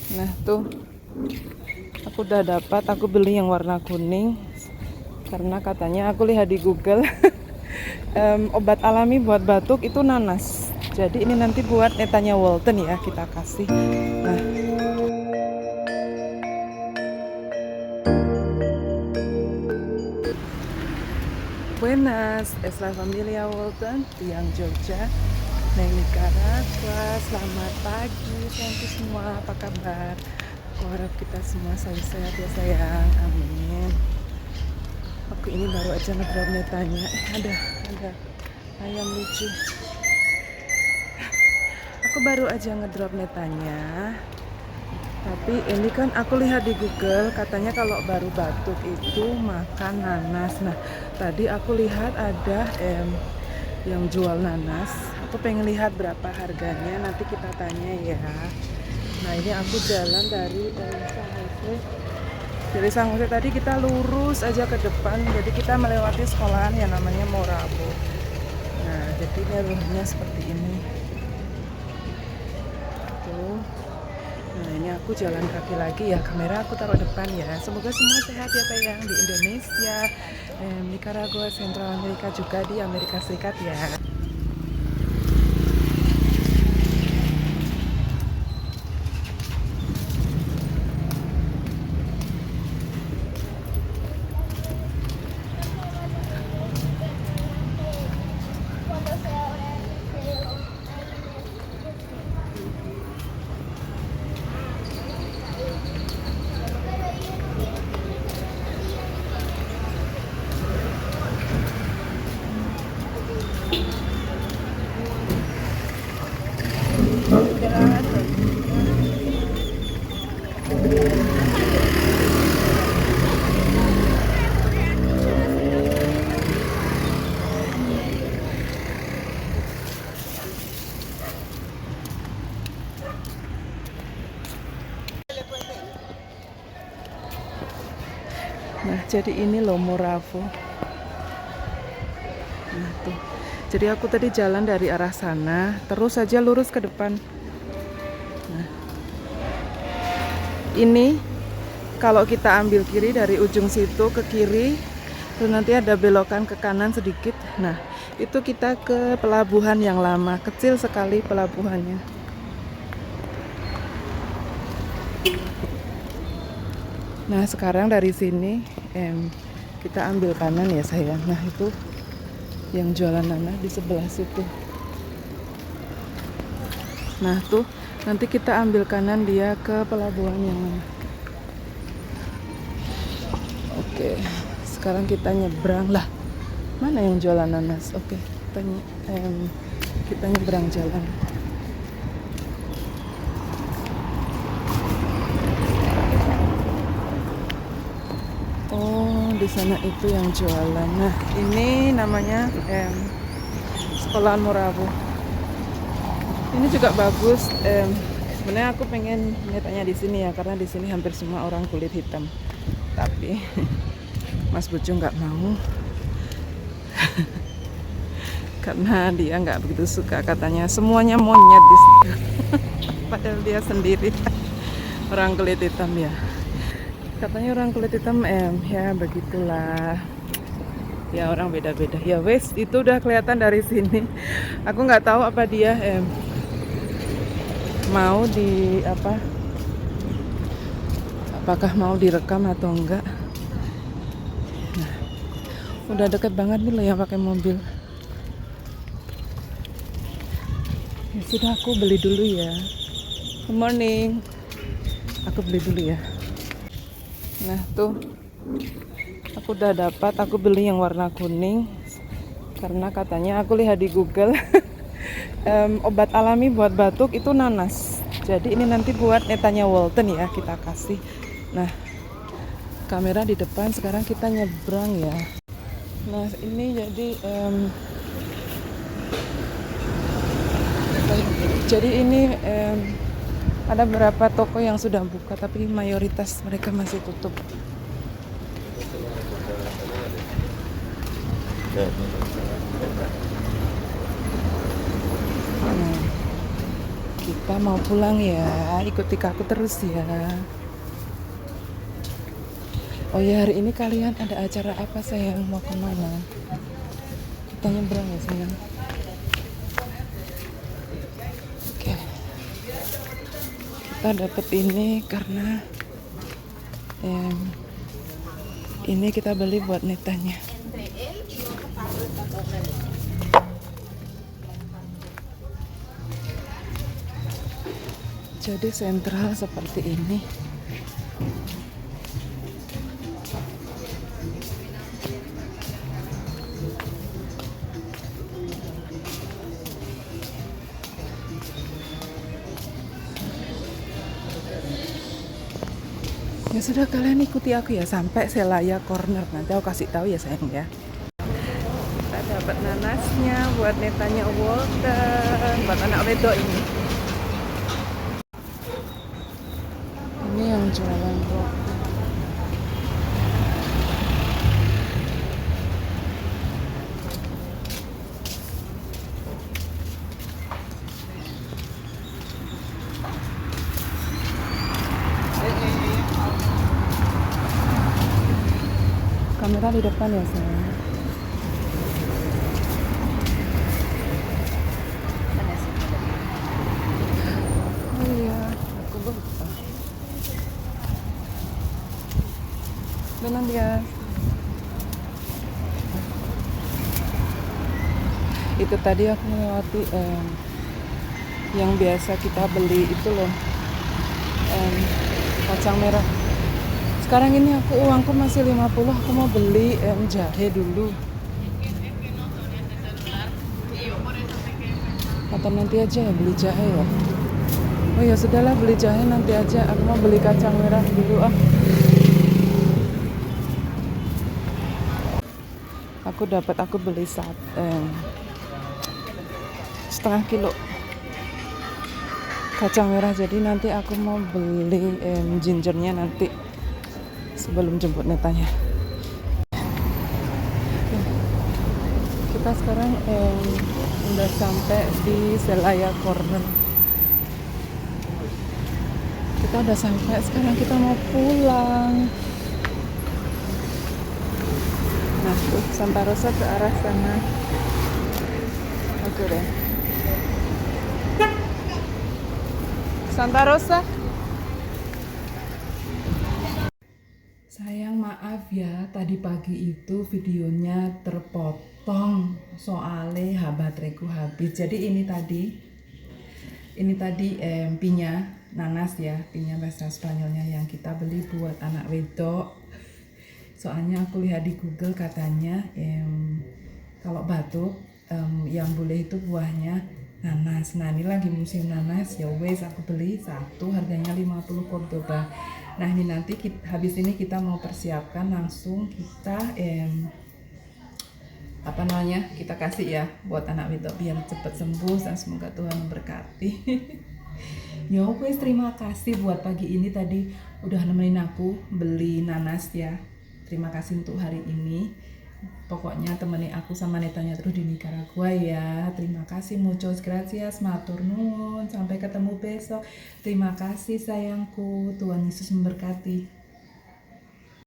Nah tuh, aku udah dapat. Aku beli yang warna kuning karena katanya aku lihat di Google obat alami buat batuk itu nanas. Jadi ini nanti buat netanya Walton ya, kita kasih. Nah, buenas, es la familia Walton, Tiang Jogja, Neng Nicaragua. Selamat pagi, thank you semua. Apa kabar? Aku harap kita semua selalu sehat ya sayang. Amin. Aku ini baru aja ngedrop netanya. Ada ayam lucu. Aku baru aja ngedrop netanya. Tapi ini kan aku lihat di Google katanya kalau baru batuk itu makan nanas. Nah, tadi aku lihat ada yang jual nanas. Aku pengen lihat berapa harganya. Nanti kita tanya ya. Nah, ini aku jalan dari San Jose. Dari San Jose tadi kita lurus aja ke depan. Jadi kita melewati sekolahan yang namanya Morabo. Nah, jadi ini rumahnya seperti ini. Tuh. Nah, ini aku jalan kaki lagi ya. Kamera aku taruh depan ya. Semoga semua sehat ya tayang di Indonesia, Nicaragua, Central Amerika, juga di Amerika Serikat ya. Nah, jadi ini loh Moravo. Nah, tuh. Jadi aku tadi jalan dari arah sana, terus saja lurus ke depan. Nah, ini kalau kita ambil kiri dari ujung situ ke kiri, terus nanti ada belokan ke kanan sedikit. Nah, itu kita ke pelabuhan yang lama. Kecil sekali pelabuhannya. Nah, sekarang dari sini kita ambil kanan ya sayang. Nah, itu yang jualan nanas di sebelah situ. Nah, tuh nanti kita ambil kanan dia ke pelabuhan yang mana. Oke, sekarang kita nyebrang lah. Mana yang jualan nanas? Oke, kita nyebrang jalan. Oh, di sana itu yang jualan. Nah, ini namanya sekolahan Morabo. Ini juga bagus. Sebenarnya aku pengen nyatanya di sini ya, karena di sini hampir semua orang kulit hitam. Tapi Mas Bojo nggak mau karena dia nggak begitu suka, katanya semuanya monyet di situ. Padahal dia sendiri orang kulit hitam ya. Katanya orang kulit hitam ya begitulah. Ya orang beda-beda. Ya wes, itu udah kelihatan dari sini. Aku nggak tahu apa dia mau di apakah mau direkam atau enggak. Nah, udah deket banget nih loh yang pakai mobil. Ya sudah, aku beli dulu ya. Good morning. Aku beli dulu ya. Nah tuh, aku udah dapat. Aku beli yang warna kuning karena katanya aku lihat di Google obat alami buat batuk itu nanas. Jadi ini nanti buat netanya Walton ya, kita kasih. Nah, kamera di depan, sekarang kita nyebrang ya. Nah, ini jadi ini ada beberapa toko yang sudah buka, tapi mayoritas mereka masih tutup. Kita mau pulang ya, ikuti aku terus ya. Oh ya, hari ini kalian ada acara apa sayang? Mau kemana? Kita nyebrang ya sayang. Oke. Kita dapat ini karena ini kita beli buat netanya. Jadi sentral seperti ini. Ya sudah, kalian ikuti aku ya sampai Selaya Corner. Nanti aku kasih tahu ya sayang ya. Kita dapat nanasnya buat netanya Walton, buat anak wedok ini. Ini yang jualan roti. Kamera di depan ya sayang. Oh iya, aku lupa. Benar dia. Itu tadi aku melewati yang biasa kita beli itu loh, kacang merah. Sekarang ini uangku masih 50, aku mau beli jahe dulu. Atau nanti aja ya beli jahe ya. Oh ya sudahlah, beli jahe nanti aja. Aku mau beli kacang merah dulu ah. Aku beli setengah kilo kacang merah. Jadi nanti aku mau beli gingernya nanti sebelum jemput netanya. Kita sekarang udah sampai di Selaya Corner. Kita udah sampai, sekarang kita mau pulang. Nah, tuh Santa Rosa ke arah sana. Oke deh. Santa Rosa. Sayang maaf ya, tadi pagi itu videonya terpotong soalnya bateraiku habis. Jadi ini tadi pinya nanas ya, pinya bahasa Spanyolnya yang kita beli buat anak wedok. Soalnya aku lihat di Google katanya kalau batuk yang boleh itu buahnya nanas. Nah ini lagi musim nanas, ya wes aku beli satu, harganya 50 Cordoba. Nah ini nanti habis ini kita mau persiapkan langsung kita kita kasih ya buat anak wedok biar cepat sembuh dan semoga Tuhan memberkati. Ya wes, terima kasih buat pagi ini tadi udah nemenin aku beli nanas ya. Terima kasih untuk hari ini. Pokoknya temenin aku sama netanya terus di Nicaragua ya. Terima kasih, muchas gracias, matur nuwun. Sampai ketemu besok. Terima kasih sayangku. Tuhan Yesus memberkati.